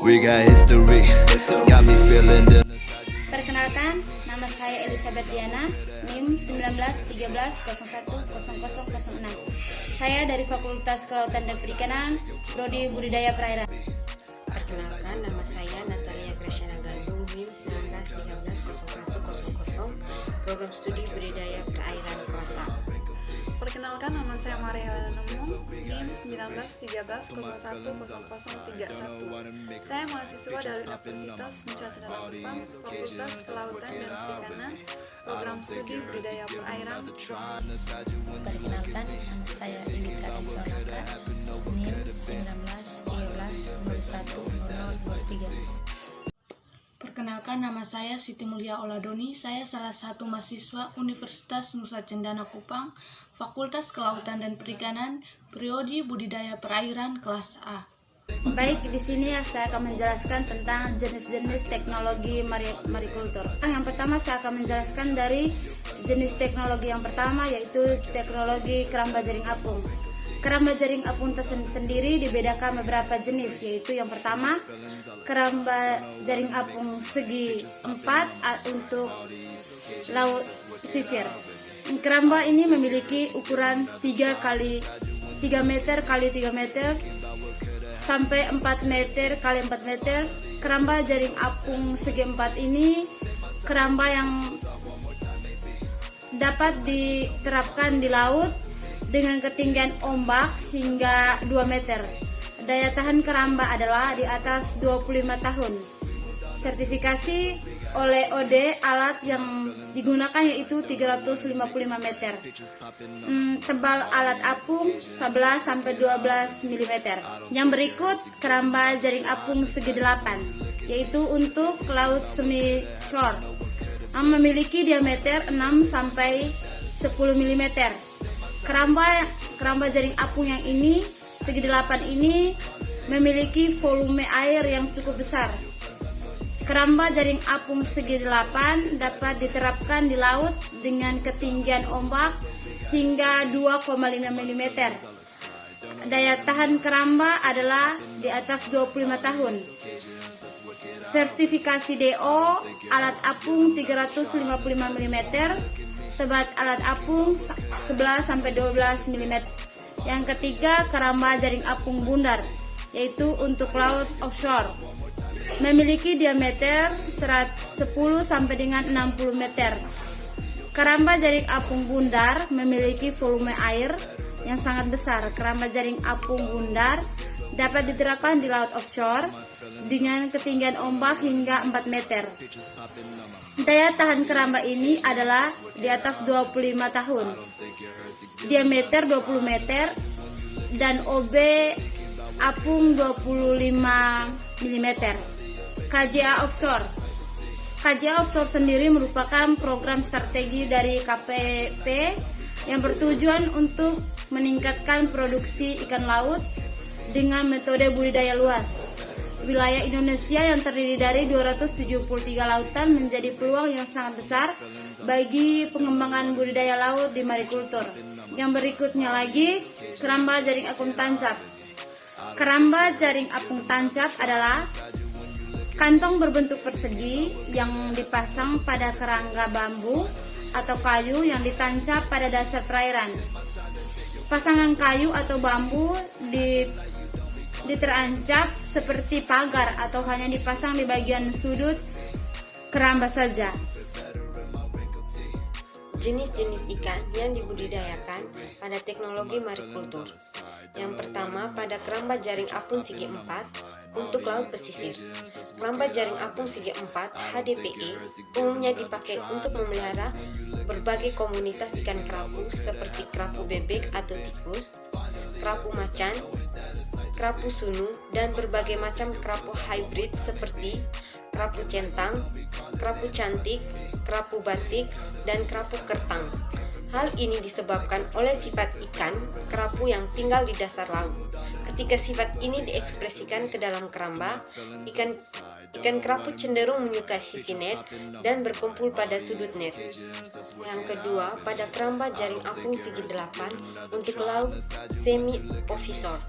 We got history, got me feeling the. Perkenalkan, nama saya Elizabeth Diana, NIM 1913010006. Saya dari Fakultas Kelautan dan Perikanan, Prodi Budidaya Perairan. Perkenalkan, nama saya Natalia Graciana Gandung, NIM 19130100, Program Studi Budidaya Perairan kelas A. Perkenalkan, nama saya Maria Nemu, NIM 1913010031. Saya mahasiswa dari Universitas Nusa Cendana Kupang, Fakultas Kelautan dan Perikanan, Program Studi Budidaya Perairan. Perkenalkan, nama saya Indika Edwanaka, NIM 1913010023. Perkenalkan, nama saya Siti Mulia Oladoni. Saya salah satu mahasiswa Universitas Nusa Cendana Kupang, Fakultas Kelautan dan Perikanan, Prodi Budidaya Perairan kelas A. Baik, di sini saya akan menjelaskan tentang jenis-jenis teknologi marikultur. Yang pertama saya akan menjelaskan dari jenis teknologi yang pertama, yaitu teknologi keramba jaring apung. Keramba jaring apung tersendiri dibedakan beberapa jenis, yaitu yang pertama keramba jaring apung segi 4 untuk laut pesisir. Keramba ini memiliki ukuran 3 meter kali 3 meter sampai 4 meter kali 4 meter. Keramba jaring apung segi 4 ini keramba yang dapat diterapkan di laut dengan ketinggian ombak hingga 2 meter. Daya tahan keramba adalah di atas 25 tahun. Sertifikasi oleh OD, alat yang digunakan yaitu 355 meter. Tebal alat apung 11 sampai 12 mm. Yang berikut keramba jaring apung segi 8, yaitu untuk laut semi shore, yang memiliki diameter 6 sampai 10 mm. Keramba jaring apung yang ini segi 8 ini memiliki volume air yang cukup besar. Keramba jaring apung segi 8 dapat diterapkan di laut dengan ketinggian ombak hingga 2,5 mm. Daya tahan keramba adalah di atas 25 tahun. Sertifikasi DO alat apung 355 mm, tebat alat apung 11 sampai 12 mm. Yang ketiga, keramba jaring apung bundar, yaitu untuk laut offshore. Memiliki diameter 10 sampai dengan 60 meter. Keramba jaring apung bundar memiliki volume air yang sangat besar. Keramba jaring apung bundar dapat diterapkan di laut offshore dengan ketinggian ombak hingga 4 meter. Daya tahan keramba ini adalah di atas 25 tahun. Diameter 20 meter dan OB apung 25 mm. KJA Offshore. KJA Offshore sendiri merupakan program strategi dari KPP yang bertujuan untuk meningkatkan produksi ikan laut dengan metode budidaya luas. Wilayah Indonesia yang terdiri dari 273 lautan menjadi peluang yang sangat besar bagi pengembangan budidaya laut di marikultur. Yang berikutnya lagi, keramba jaring apung tancap. Keramba jaring apung tancap adalah kantong berbentuk persegi yang dipasang pada kerangka bambu atau kayu yang ditancap pada dasar perairan. Pasangan kayu atau bambu diterancap seperti pagar atau hanya dipasang di bagian sudut keramba saja. Jenis-jenis ikan yang dibudidayakan pada teknologi marikultur. Yang pertama, pada keramba jaring apung segi 4 untuk laut pesisir. Keramba jaring apung segi 4 HDPE umumnya dipakai untuk memelihara berbagai komunitas ikan kerapu seperti kerapu bebek atau tikus, kerapu macan, kerapu sunu, dan berbagai macam kerapu hybrid seperti kerapu centang, kerapu cantik, kerapu batik, dan kerapu kertang. Hal ini disebabkan oleh sifat ikan kerapu yang tinggal di dasar laut. Ketika sifat ini diekspresikan ke dalam keramba, ikan kerapu cenderung menyukai sisi net dan berkumpul pada sudut net. Yang kedua, pada keramba jaring apung segi 8 untuk laut semi offshore.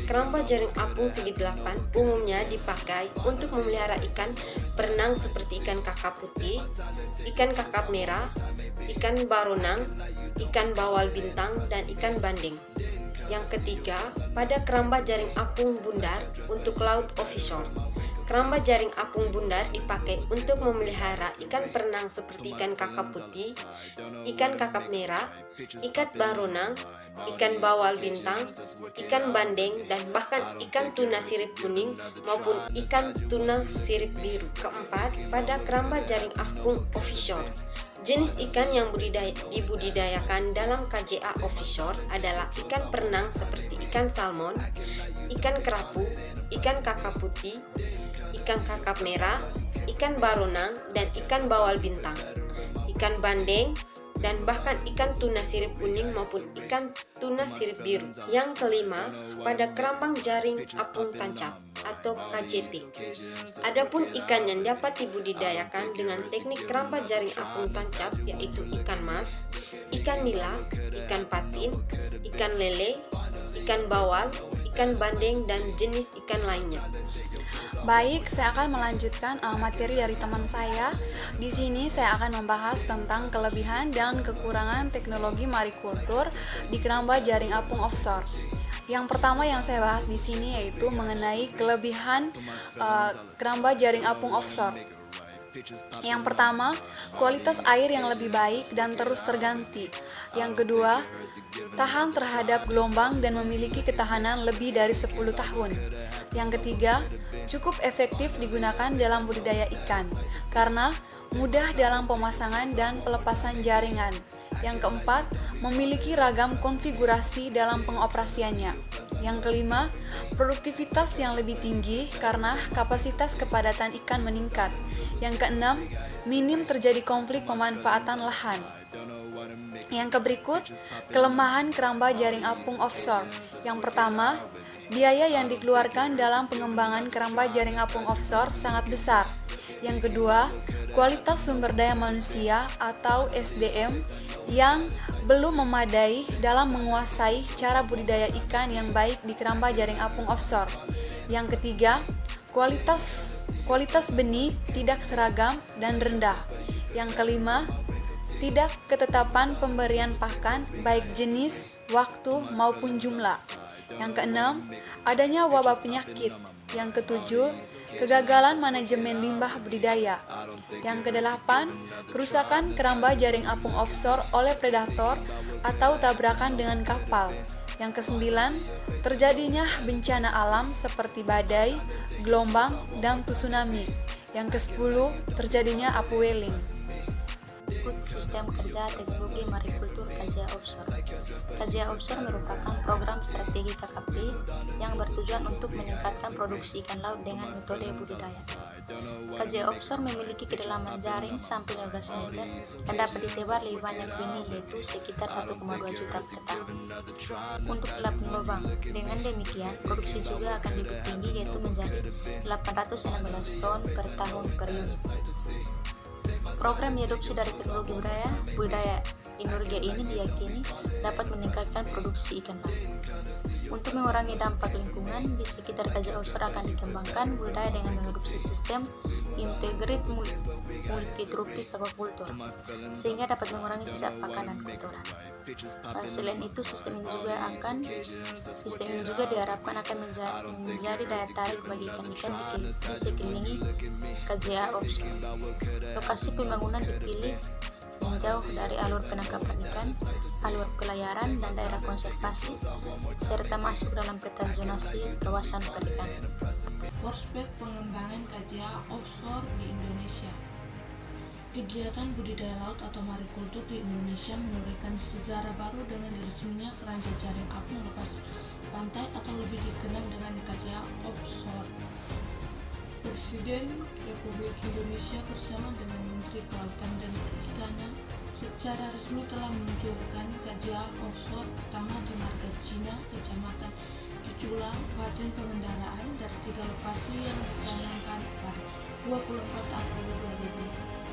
keramba jaring apung segi 8 umumnya dipakai untuk memelihara ikan berenang seperti ikan kakap putih, ikan kakap merah, ikan baronang, ikan bawal bintang, dan ikan bandeng. Yang ketiga, pada keramba jaring apung bundar untuk laut offshore. Keramba jaring apung bundar dipakai untuk memelihara ikan perenang seperti ikan kakap putih, ikan kakap merah, ikan baronang, ikan bawal bintang, ikan bandeng, dan bahkan ikan tuna sirip kuning maupun ikan tuna sirip biru. Keempat, pada keramba jaring apung offshore. Jenis ikan yang dibudidayakan dalam KJA offshore adalah ikan perenang seperti ikan salmon, ikan kerapu, ikan kakap putih, ikan kakap merah, ikan baronang, dan ikan bawal bintang, ikan bandeng, dan bahkan ikan tuna sirip kuning maupun ikan tuna sirip biru. Yang kelima, pada kerambang jaring apung tancap atau KJT. Adapun ikan yang dapat dibudidayakan dengan teknik keramba jaring apung tancap yaitu ikan mas, ikan nila, ikan patin, ikan lele, ikan bawal, ikan bandeng, dan jenis ikan lainnya. Baik, saya akan melanjutkan materi dari teman saya. Di sini saya akan membahas tentang kelebihan dan kekurangan teknologi marikultur di keramba jaring apung offshore. Yang pertama yang saya bahas di sini yaitu mengenai kelebihan keramba jaring apung offshore. Yang pertama, kualitas air yang lebih baik dan terus terganti. Yang kedua, tahan terhadap gelombang dan memiliki ketahanan lebih dari 10 tahun. Yang ketiga, cukup efektif digunakan dalam budidaya ikan karena mudah dalam pemasangan dan pelepasan jaringan. Yang keempat, memiliki ragam konfigurasi dalam pengoperasiannya. Yang kelima, produktivitas yang lebih tinggi karena kapasitas kepadatan ikan meningkat. Yang keenam, minim terjadi konflik pemanfaatan lahan. Yang keberikut, kelemahan keramba jaring apung offshore. Yang pertama, biaya yang dikeluarkan dalam pengembangan keramba jaring apung offshore sangat besar. Yang kedua, kualitas sumber daya manusia atau SDM yang belum memadai dalam menguasai cara budidaya ikan yang baik di keramba jaring apung offshore. Yang ketiga, kualitas benih tidak seragam dan rendah. Yang kelima, tidak ketetapan pemberian pakan baik jenis, waktu maupun jumlah. Yang keenam, adanya wabah penyakit. Yang ketujuh, kegagalan manajemen limbah budidaya. Yang kedelapan, kerusakan keramba jaring apung offshore oleh predator atau tabrakan dengan kapal. Yang kesembilan, terjadinya bencana alam seperti badai, gelombang, dan tsunami. Yang kesepuluh, terjadinya upwelling. Sistem kerja teknologi marikultur KJA offshore. KJA offshore merupakan program strategi KKP yang bertujuan untuk meningkatkan produksi ikan laut dengan metode budidaya. KJA offshore memiliki kedalaman jaring sampai 15 meter dan dapat ditebar lebih banyak benih yaitu sekitar 1,2 juta per tahun. Untuk delapan lubang, dengan demikian produksi juga akan lebih tinggi yaitu menjadi 816 ton per tahun per unit. Program diadopsi dari teknologi budidaya Indonesia ini diyakini dapat meningkatkan produksi ikan laut. Untuk mengurangi dampak lingkungan, di sekitar KJA offshore akan dikembangkan budidaya dengan mengadopsi sistem integrated multitropik aquaculture sehingga dapat mengurangi sisa pakanan kotoran. Selain itu, sistem ini juga diharapkan akan menjadi daya tarik bagi ikan-ikan di sekeliling KJA offshore. Lokasi pembangunan dipilih yang jauh dari alur penangkapan ikan, alur pelayaran, dan daerah konservasi, serta masuk dalam peta zonasi kawasan perikanan. Prospek pengembangan KJA offshore di Indonesia. Kegiatan budidaya laut atau marikultur di Indonesia menorehkan sejarah baru dengan resminya keramba jaring apung lepas pantai atau lebih dikenal dengan KJA offshore. Presiden Republik Indonesia bersama dengan Menteri Kelautan dan Perikanan secara resmi telah meluncurkan KJA offshore pertama di Marga Cina, Kecamatan Cicula, Kabupaten Pangandaran dari 3 lokasi yang dicanangkan pada 24 April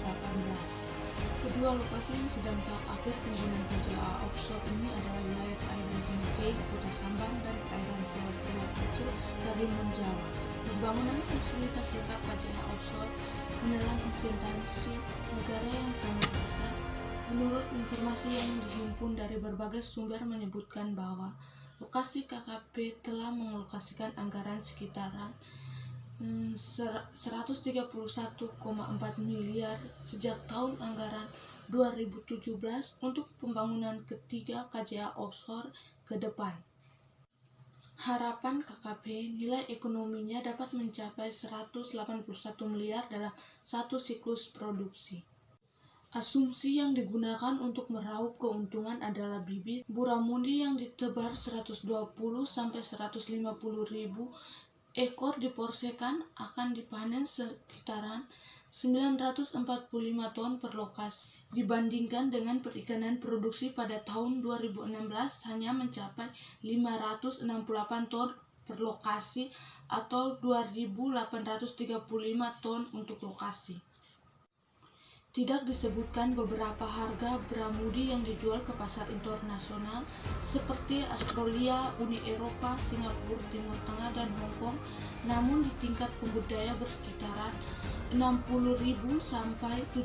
2018. Kedua lokasi yang sedang tahap akhir penggunaan KJA offshore ini adalah wilayah perairan Hinokei, Kota Samban, dan perairan pulau-pulau kecil Karimun Jawa. Pembangunan fasilitas lengkap KJA offshore menelan investasi negara yang sangat besar. Menurut informasi yang dihimpun dari berbagai sumber menyebutkan bahwa lokasi KKP telah mengalokasikan anggaran sekitaran 131,4 miliar sejak tahun anggaran 2017 untuk pembangunan ketiga KJA offshore ke depan. Harapan KKP nilai ekonominya dapat mencapai 181 miliar dalam satu siklus produksi. Asumsi yang digunakan untuk meraup keuntungan adalah bibit buramundi yang ditebar 120 sampai 150 ribu ekor diporsikan akan dipanen sekitaran 945 ton per lokasi dibandingkan dengan perikanan produksi pada tahun 2016 hanya mencapai 568 ton per lokasi atau 2.835 ton untuk lokasi. Tidak disebutkan beberapa harga Bramudi yang dijual ke pasar internasional seperti Australia, Uni Eropa, Singapura, Timur Tengah, dan Hong Kong, namun di tingkat pembudidaya bersekitaran 60.000 sampai 70.000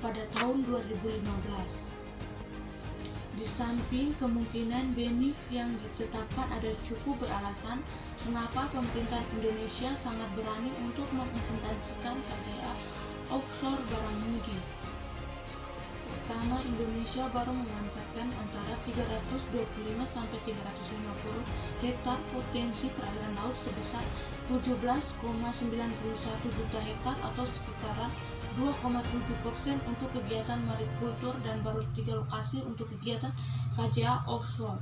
pada tahun 2015. Di samping kemungkinan benif yang ditetapkan ada cukup beralasan mengapa pemerintah Indonesia sangat berani untuk mengimplementasikan KJA offshore Bramudi. Pertama, Indonesia baru memanfaatkan antara 325 sampai 350 hektar potensi perairan laut sebesar 17,91 juta hektar atau sekitaran 2,7% untuk kegiatan marikultur dan baru 3 lokasi untuk kegiatan KJA offshore.